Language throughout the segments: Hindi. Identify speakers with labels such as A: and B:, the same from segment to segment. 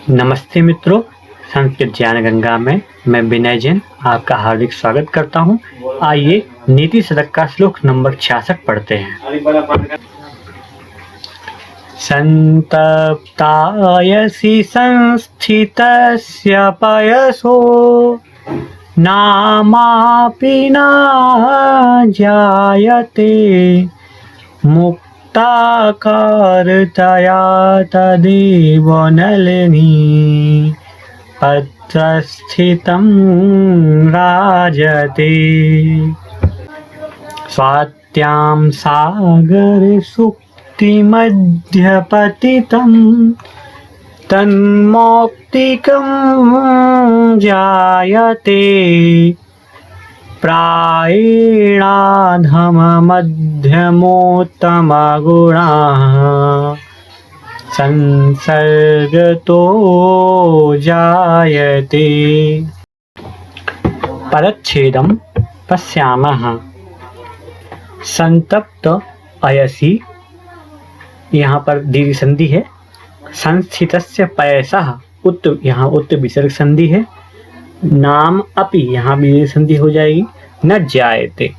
A: नमस्ते मित्रों, संस्कृत ज्ञान गंगा में मैं विनय जैन आपका हार्दिक स्वागत करता हूं। आइए नीति शतक का श्लोक नंबर 66 पढ़ते हैं। संतप्तायसि संस्थितस्य पयसो नामापि न जायते मुक्ताकारतया तदेव नलिनी पत्रस्थितं राजते। स्वात्यां सागरे सुप्तिमध्यपतितं तन्मौक्तिकं जायते प्रायेणाधममध्यमोत्तमगुणाः संसर्गतो जायते। परच्छेदं पश्यामः। संतप्त अयसि, यहाँ पर दीर्घ संधि है। संस्थितस्य पयसः, उत्त यहाँ उत्त विसर्ग संधि है। नाम अपि, यहाँ भी संधि हो जाएगी। न जायते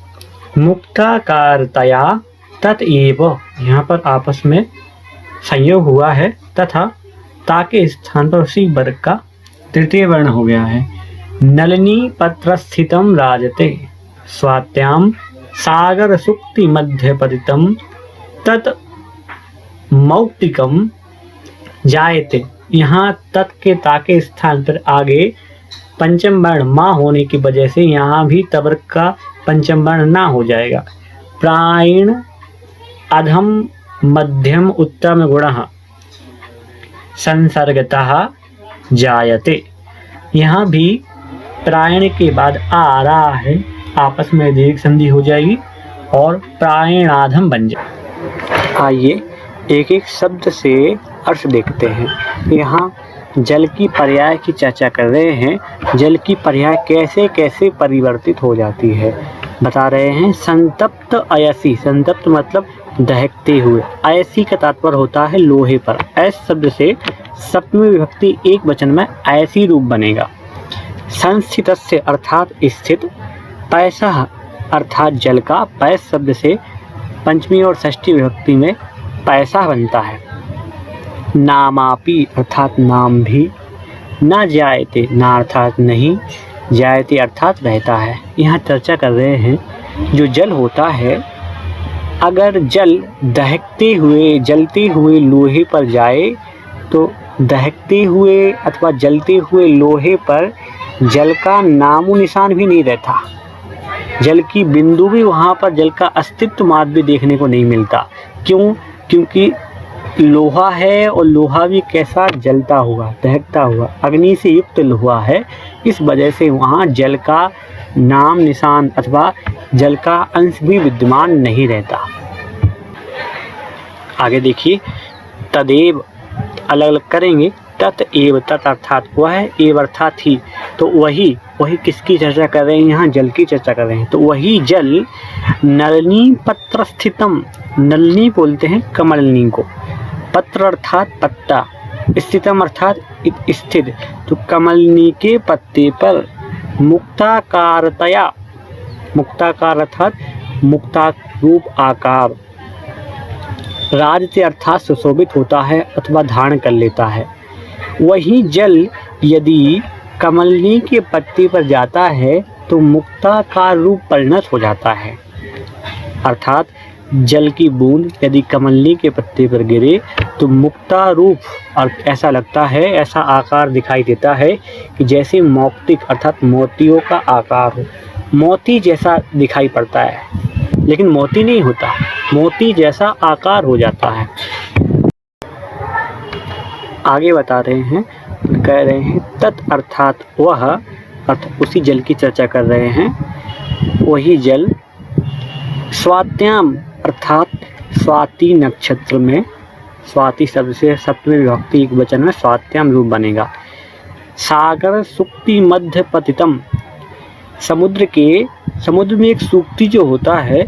A: मुक्ताकारतया ततएव, यहाँ पर आपस में संयोग हुआ है तथा ता के स्थान पर उसी वर्ग का तृतीय वर्ण हो गया है। नलिनी पत्रस्थितम राजते स्वात्याम सागर सुक्ति मध्य पतितम तत् मौक्तिकम जायते। यहाँ तत् के ता के स्थान पर आगे पंचम वर्ण माँ होने की वजह से यहाँ भी तवर्ग का पंचम वर्ण ना हो जाएगा। प्रायण अधम मध्यम उत्तम गुणः संसर्गतः जायते। यहाँ भी प्रायण के बाद आ रहा है, आपस में दीर्घ संधि हो जाएगी और प्रायणाधम बन जाए। आइए एक एक शब्द से अर्थ देखते हैं। यहाँ जल की पर्याय की चर्चा कर रहे हैं। जल की पर्याय कैसे कैसे परिवर्तित हो जाती है बता रहे हैं। संतप्त अयसी, संतप्त मतलब दहकते हुए। अयसी का तात्पर्य होता है लोहे पर। ऐस शब्द से सप्तमी विभक्ति एक वचन में ऐसी रूप बनेगा। संस्थितस्य अर्थात स्थित, पैसः अर्थात जल का। पैस शब्द से पंचमी और षष्ठी विभक्ति में पैसा बनता है। नामापि अर्थात नाम भी। न जायते, ना अर्थात नहीं, जायते अर्थात रहता है। यहाँ चर्चा कर रहे हैं जो जल होता है, अगर जल दहकते हुए जलते हुए लोहे पर जाए तो दहकते हुए अथवा जलते हुए लोहे पर जल का नामो निशान भी नहीं रहता। जल की बिंदु भी वहाँ पर जल का अस्तित्व मात्र भी देखने को नहीं मिलता। क्यों? क्योंकि लोहा है और लोहा भी कैसा जलता हुआ, दहकता हुआ, अग्नि से युक्त लोहा है। इस वजह से वहाँ जल का नाम निशान अथवा जल का अंश भी विद्यमान नहीं रहता। आगे देखिए, तदेव अलग अलग करेंगे। तत् एव, तत् अर्थात वह है, एव अर्थात ही। तो वही किसकी चर्चा कर रहे हैं? यहाँ जल की चर्चा कर रहे हैं। तो वही जल नलिनी पत्र स्थितम, नलिनी बोलते हैं कमलनी को। पत्र अर्थात पत्ता, स्थितम अर्थात स्थित। तो कमलनी के पत्ते पर मुक्ताकारतया, मुक्ताकार अर्थात मुक्ता रूप आकार, राजते अर्थात सुशोभित होता है अथवा धारण कर लेता है। वही जल यदि कमलनी के पत्ते पर जाता है तो मुक्ताकार रूप परिणत हो जाता है। अर्थात जल की बूंद यदि कमलनी के पत्ते पर गिरे तो मुक्ता रूप, और ऐसा लगता है, ऐसा आकार दिखाई देता है कि जैसे मौक्तिक अर्थात मोतियों का आकार हो। मोती जैसा दिखाई पड़ता है, लेकिन मोती नहीं होता, मोती जैसा आकार हो जाता है। आगे बता रहे हैं, कह रहे हैं तत् अर्थात वह, अर्थात उसी जल की चर्चा कर रहे हैं। वही जल स्वात्याम अर्थात स्वाति नक्षत्र में, स्वाति शब्द से सप्तमी विभक्ति एक वचन में स्वात्याम रूप बनेगा। सागर सुक्ति मध्य पतितम, समुद्र में एक सूक्ति जो होता है,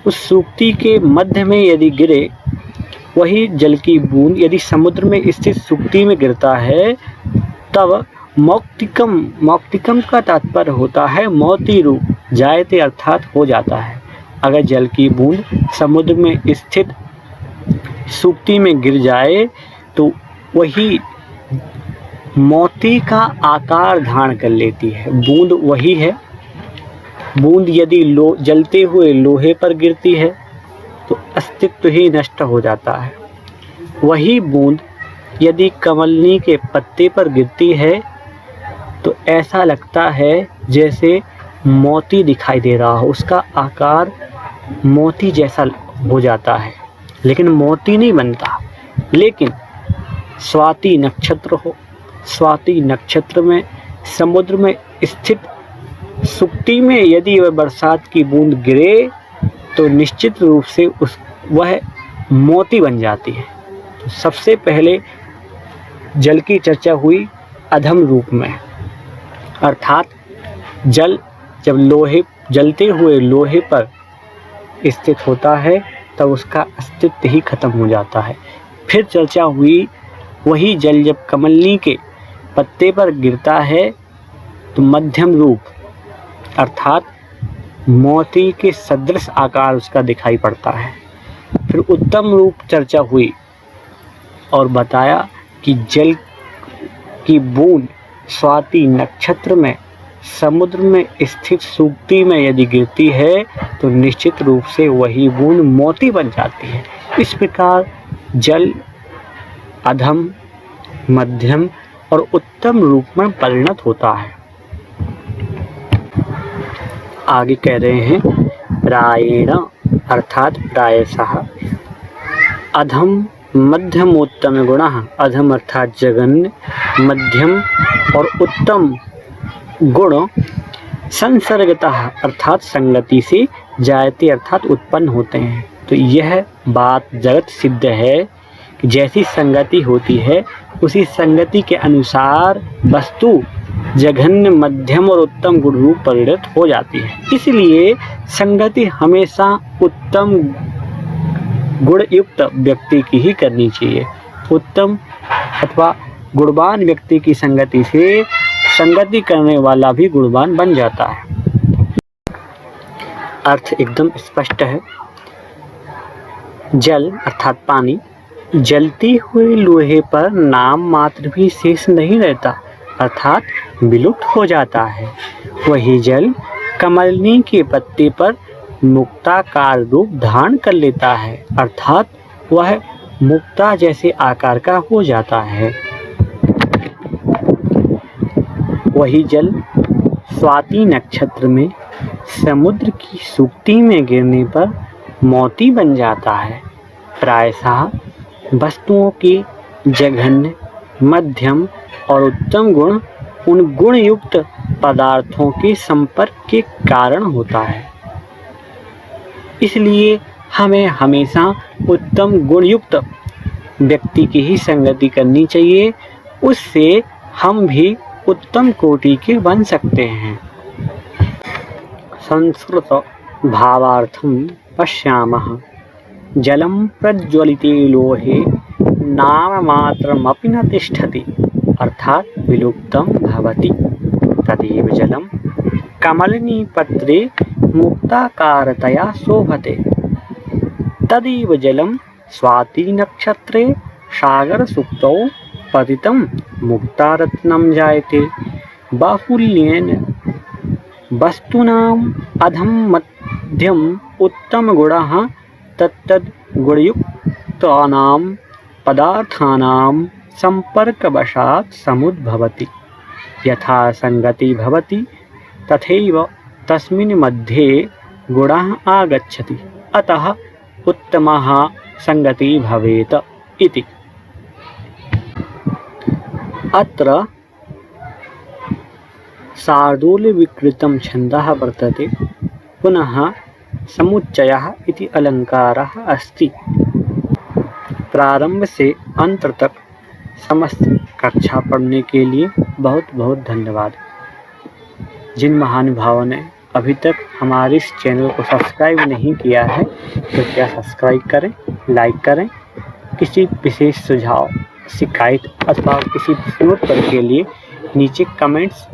A: उस सूक्ति के मध्य में यदि गिरे वही जल की बूंद यदि समुद्र में स्थित सुक्ति में गिरता है तब मौक्तिकम का तात्पर्य होता है मौती रूप, जायते अर्थात हो जाता है। अगर जल की बूंद समुद्र में स्थित सुक्ति में गिर जाए तो वही मोती का आकार धारण कर लेती है। बूंद वही है। बूंद यदि जलते हुए लोहे पर गिरती है तो अस्तित्व ही नष्ट हो जाता है। वही बूंद यदि कमलनी के पत्ते पर गिरती है तो ऐसा लगता है जैसे मोती दिखाई दे रहा हो, उसका आकार मोती जैसा हो जाता है, लेकिन मोती नहीं बनता। लेकिन स्वाति नक्षत्र हो, स्वाति नक्षत्र में समुद्र में स्थित सुक्ति में यदि वह बरसात की बूंद गिरे तो निश्चित रूप से वह मोती बन जाती है। तो सबसे पहले जल की चर्चा हुई अधम रूप में, अर्थात जल जब जलते हुए लोहे पर स्थित होता है तब उसका अस्तित्व ही खत्म हो जाता है। फिर चर्चा हुई वही जल जब कमलनी के पत्ते पर गिरता है तो मध्यम रूप, अर्थात मोती के सदृश आकार उसका दिखाई पड़ता है। फिर उत्तम रूप चर्चा हुई और बताया कि जल की बूंद स्वाति नक्षत्र में समुद्र में स्थित सुक्ति में यदि गिरती है तो निश्चित रूप से वही बूंद मोती बन जाती है। इस प्रकार जल अधम, मध्यम और उत्तम रूप में परिणत होता है। आगे कह रहे हैं प्रायेण अर्थात प्रायशः अधम मध्यमोत्तम गुणः, अधम अर्थात जघन्य, मध्यम और उत्तम गुण संसर्गतः अर्थात संगति से जायते अर्थात उत्पन्न होते हैं। तो यह बात जगत सिद्ध है कि जैसी संगति होती है उसी संगति के अनुसार वस्तु जघन्य, मध्यम और उत्तम गुण रूप परिणत हो जाती है। इसलिए संगति हमेशा उत्तम गुण युक्त व्यक्ति की ही करनी चाहिए। उत्तम अथवा गुणवान व्यक्ति की संगति से संगति करने वाला भी गुणवान बन जाता है। अर्थ एकदम स्पष्ट है। जल अर्थात पानी जलती हुए लोहे पर नाम मात्र भी शेष नहीं रहता, अर्थात विलुप्त हो जाता है। वही जल कमलनी के पत्ते पर मुक्ताकार रूप धारण कर लेता है, अर्थात वह मुक्ता जैसे आकार का हो जाता है। वही जल स्वाति नक्षत्र में समुद्र की सुक्ति में गिरने पर मोती बन जाता है। प्रायशः वस्तुओं की जघन्य, मध्यम और उत्तम गुण उन गुण युक्त पदार्थों के संपर्क के कारण होता है। इसलिए हमें हमेशा उत्तम गुण युक्त व्यक्ति की ही संगति करनी चाहिए, उससे हम भी उत्तम कोटि के बन सकते हैं। संस्कृत भावार्थम पश्यामः जलम प्रज्वलिते लोहे नाममात्रमपि न तिष्ठति, अर्थात विलुप्तं भवति। तदेव जलम कमलिनी पत्रे मुक्ताकारतया शोभते। तदेव जलम स्वाति नक्षत्रे सागर सुप्तौ पतितं मुक्तारत्नं जायते। बाहुल्येन वस्तूनाम् अधम मध्यम उत्तम गुणः तत्तद् गुणयुक्तानां पदार्थानां संपर्कवशात् समुद्भवति। यथा संगति भवति तथैव तस्मिन् मध्ये गुणः आगच्छति, अतः उत्तमः संगति भवेत् इति। अत्र शार्दूल विकृतं छन्दः वर्तते, पुनः समुच्चयः इति अलंकारः अस्ति। प्रारंभ से अंत तक समस्त कक्षा पढ़ने के लिए बहुत बहुत धन्यवाद। जिन महानुभावों ने अभी तक हमारे इस चैनल को सब्सक्राइब नहीं किया है तो कृपया सब्सक्राइब करें, लाइक करें किसी विशेष सुझाव, शिकायत अथवा किसी प्रश्नोत्तर के लिए नीचे कमेंट्स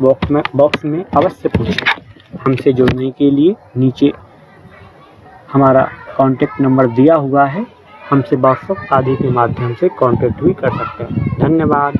A: बॉक्स में अवश्य पूछें। हमसे जुड़ने के लिए नीचे हमारा कॉन्टैक्ट नंबर दिया हुआ है, हमसे व्हाट्सएप आदि के माध्यम से कॉन्टैक्ट भी कर सकते हैं। धन्यवाद।